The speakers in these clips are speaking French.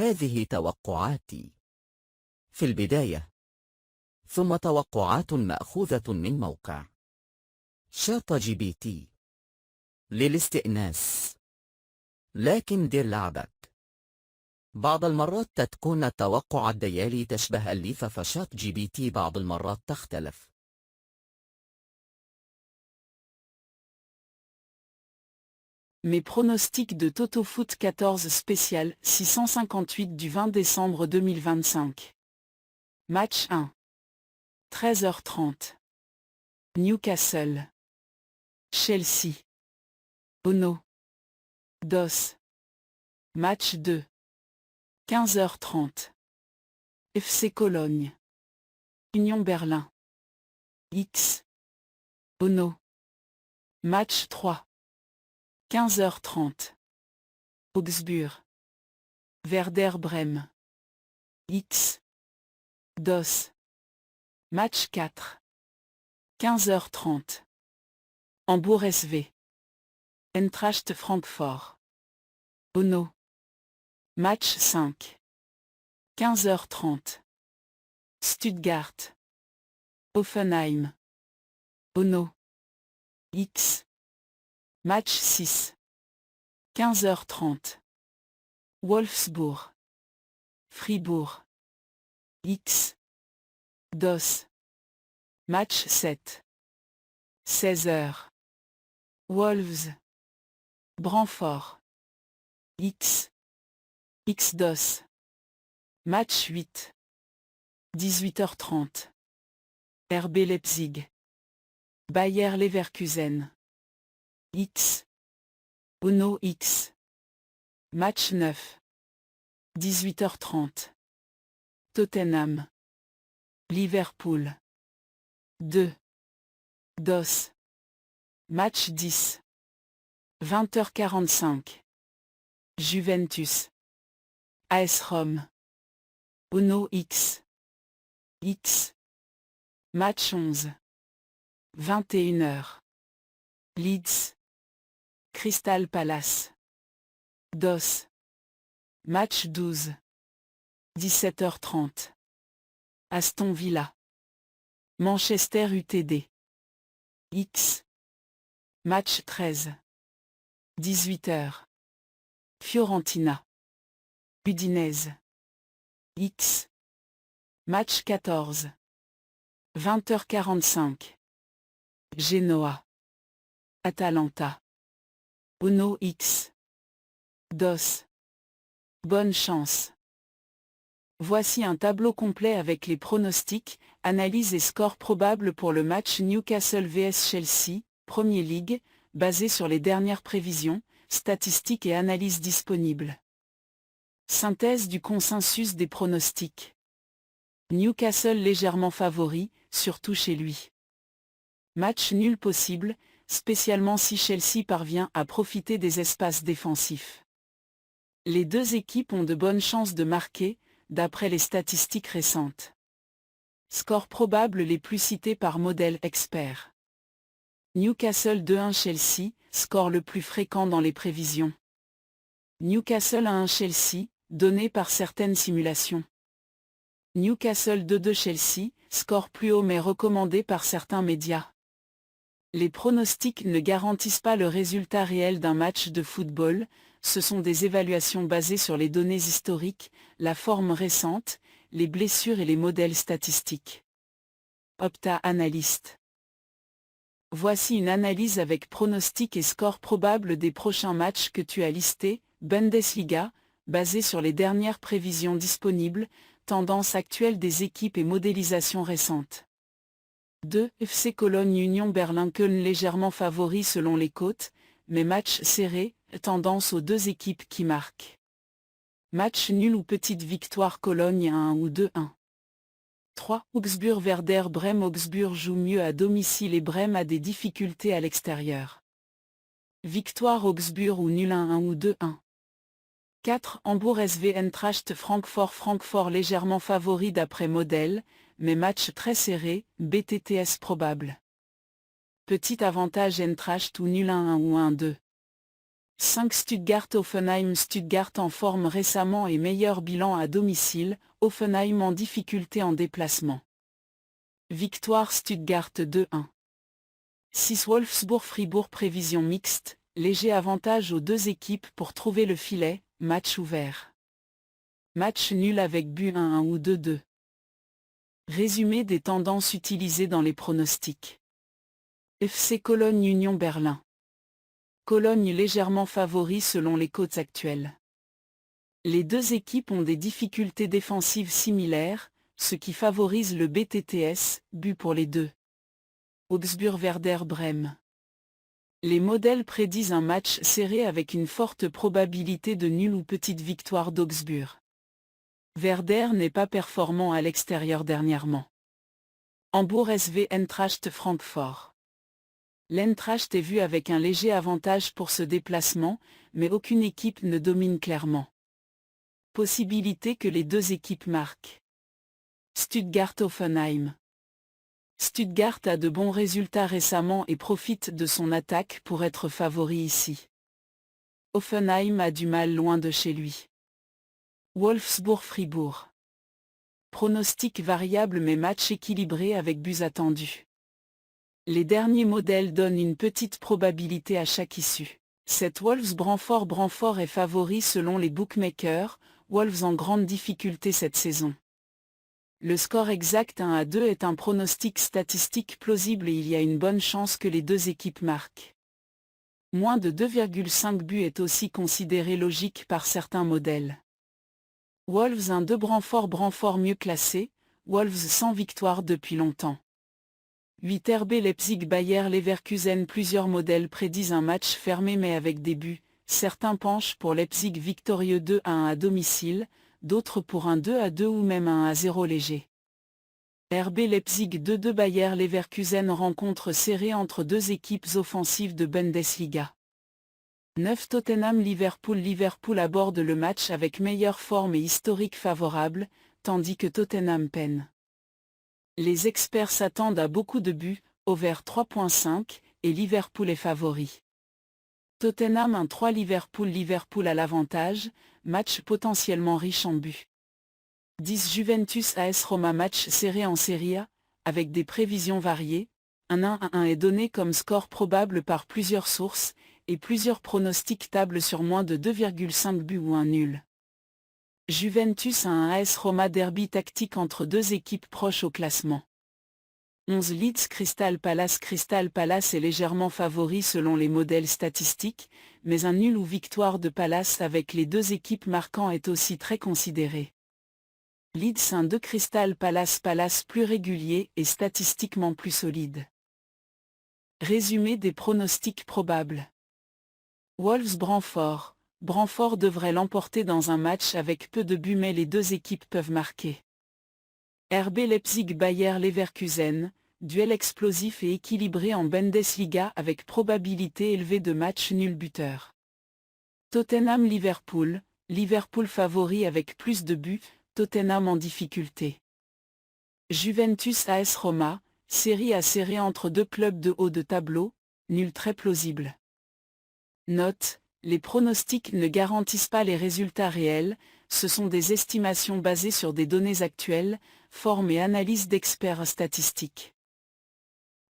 هذه توقعاتي في البداية، ثم توقعات مأخوذة من موقع شات جي بي تي للاستئناس. لكن دير لعبك، بعض المرات تكون التوقع الديالي تشبه الليفة، فشات جي بي تي بعض المرات تختلف. Mes pronostics de TotoFoot 14 spécial 658 du 20 décembre 2025. Match 1. 13h30. Newcastle. Chelsea. Ono. DOS. Match 2. 15h30. FC Cologne. Union Berlin. X. Ono. Match 3. 15h30. Augsburg. Werder Brême. X. DOS. Match 4. 15h30. Hambourg SV. Eintracht Francfort. Ono. Match 5. 15h30. Stuttgart. Hoffenheim. Ono. X. Match 6. 15h30. Wolfsburg. Fribourg. X. DOS. Match 7. 16h. Wolves. Brantford. X. X-DOS. Match 8. 18h30. RB Leipzig. Bayer Leverkusen. X. Ono X. Match 9. 18h30. Tottenham. Liverpool. 2. DOS. Match 10. 20h45. Juventus. AS Rome. Ono X. X. Match 11. 21h. Leeds. Crystal Palace. DOS. Match 12. 17h30. Aston Villa. Manchester UTD. X. Match 13. 18h. Fiorentina. Udinese. X. Match 14. 20h45. Genoa. Atalanta. Ono X. DOS. Bonne chance. Voici un tableau complet avec les pronostics, analyses et scores probables pour le match Newcastle vs Chelsea, Premier League, basé sur les dernières prévisions, statistiques et analyses disponibles. Synthèse du consensus des pronostics. Newcastle légèrement favori, surtout chez lui. Match nul possible, spécialement si Chelsea parvient à profiter des espaces défensifs. Les deux équipes ont de bonnes chances de marquer, d'après les statistiques récentes. Scores probables les plus cités par Modèle Expert. Newcastle 2-1 Chelsea, score le plus fréquent dans les prévisions. Newcastle 1-1 Chelsea, donné par certaines simulations. Newcastle 2-2 Chelsea, score plus haut mais recommandé par certains médias. Les pronostics ne garantissent pas le résultat réel d'un match de football, ce sont des évaluations basées sur les données historiques, la forme récente, les blessures et les modèles statistiques. Opta Analyst. Voici une analyse avec pronostics et scores probables des prochains matchs que tu as listés. Bundesliga, basée sur les dernières prévisions disponibles, tendance actuelle des équipes et modélisation récente. 2. FC Cologne Union Berlin-Köln légèrement favori selon les cotes, mais match serré, tendance aux deux équipes qui marquent. Match nul ou petite victoire Cologne 1 ou 2-1. 3. Augsburg Werder Brême Augsburg joue mieux à domicile et Brême a des difficultés à l'extérieur. Victoire Augsburg ou nul 1 ou 2-1. 4. Hambourg SV Eintracht Francfort Francfort légèrement favori d'après modèle, mais match très serré, BTTS probable. Petit avantage Eintracht ou nul 1 ou 1-2. 5 Stuttgart-Hoffenheim. Stuttgart en forme récemment et meilleur bilan à domicile, Hoffenheim en difficulté en déplacement. Victoire Stuttgart 2-1. 6 Wolfsburg-Fribourg. Prévision mixte, léger avantage aux deux équipes pour trouver le filet, match ouvert. Match nul avec but 1-1 ou 2-2. Résumé des tendances utilisées dans les pronostics. FC Cologne Union Berlin. Cologne légèrement favori selon les cotes actuelles. Les deux équipes ont des difficultés défensives similaires, ce qui favorise le BTTS, but pour les deux. Augsburg Werder Brême. Les modèles prédisent un match serré avec une forte probabilité de nul ou petite victoire d'Augsburg. Werder n'est pas performant à l'extérieur dernièrement. Hambourg SV Eintracht Francfort. L'Eintracht est vu avec un léger avantage pour ce déplacement, mais aucune équipe ne domine clairement. Possibilité que les deux équipes marquent. Stuttgart-Hoffenheim. Stuttgart a de bons résultats récemment et profite de son attaque pour être favori ici. Hoffenheim a du mal loin de chez lui. Wolfsburg-Fribourg. Pronostic variable mais match équilibré avec buts attendus. Les derniers modèles donnent une petite probabilité à chaque issue. Cette Wolves-Brantford est favori selon les bookmakers, Wolves en grande difficulté cette saison. Le score exact 1-2 est un pronostic statistique plausible et il y a une bonne chance que les deux équipes marquent. Moins de 2,5 buts est aussi considéré logique par certains modèles. Wolves 1-2 Brantford mieux classé, Wolves sans victoire depuis longtemps. 8 RB Leipzig Bayer Leverkusen. Plusieurs modèles prédisent un match fermé mais avec des buts, certains penchent pour Leipzig victorieux 2-1 à domicile, d'autres pour un 2-2 ou même un 1-0 léger. RB Leipzig 2-2 Bayer Leverkusen. Rencontre serrée entre deux équipes offensives de Bundesliga. 9 Tottenham-Liverpool. Liverpool aborde le match avec meilleure forme et historique favorable, tandis que Tottenham peine. Les experts s'attendent à beaucoup de buts, over 3.5, et Liverpool est favori. Tottenham 1-3 Liverpool à l'avantage, match potentiellement riche en buts. 10 Juventus AS Roma. Match serré en Serie A, avec des prévisions variées. Un 1-1 est donné comme score probable par plusieurs sources, et plusieurs pronostics tablent sur moins de 2,5 buts ou un nul. Juventus 1 AS Roma. Derby tactique entre deux équipes proches au classement. 11 Leeds Crystal Palace. Crystal Palace est légèrement favori selon les modèles statistiques, mais un nul ou victoire de Palace avec les deux équipes marquant est aussi très considéré. Leeds 1-2 Crystal Palace. Palace plus régulier et statistiquement plus solide. Résumé des pronostics probables. Wolves Brantford. Brantford devrait l'emporter dans un match avec peu de buts mais les deux équipes peuvent marquer. RB Leipzig Bayer Leverkusen, duel explosif et équilibré en Bundesliga avec probabilité élevée de match nul buteur. Tottenham Liverpool, Liverpool favori avec plus de buts, Tottenham en difficulté. Juventus AS Roma, série à serrée entre deux clubs de haut de tableau, nul très plausible. Note, les pronostics ne garantissent pas les résultats réels, ce sont des estimations basées sur des données actuelles, forme et analyse d'experts statistiques.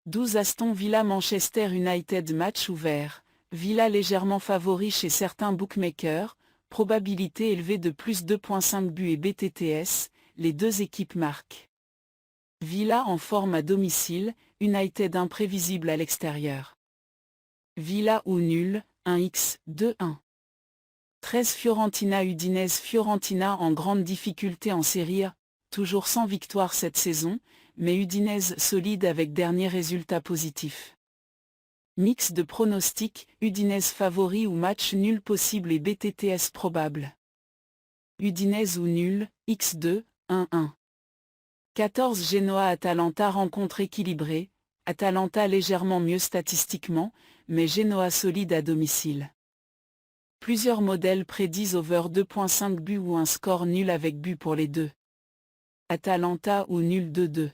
12 Aston Villa Manchester United. Match ouvert, Villa légèrement favori chez certains bookmakers, probabilité élevée de plus 2.5 buts et BTTS, les deux équipes marquent. Villa en forme à domicile, United imprévisible à l'extérieur. Villa ou nul, 1x, 2-1. 13 Fiorentina Udinese. Fiorentina en grande difficulté en Serie A, toujours sans victoire cette saison, mais Udinese solide avec dernier résultat positif. Mix de pronostics, Udinese favori ou match nul possible et BTTS probable. Udinese ou nul, x2, 1-1. 14 Genoa-Atalanta. Rencontre équilibrée, Atalanta légèrement mieux statistiquement, mais Genoa solide à domicile. Plusieurs modèles prédisent over 2.5 buts ou un score nul avec but pour les deux. Atalanta ou nul 2-2.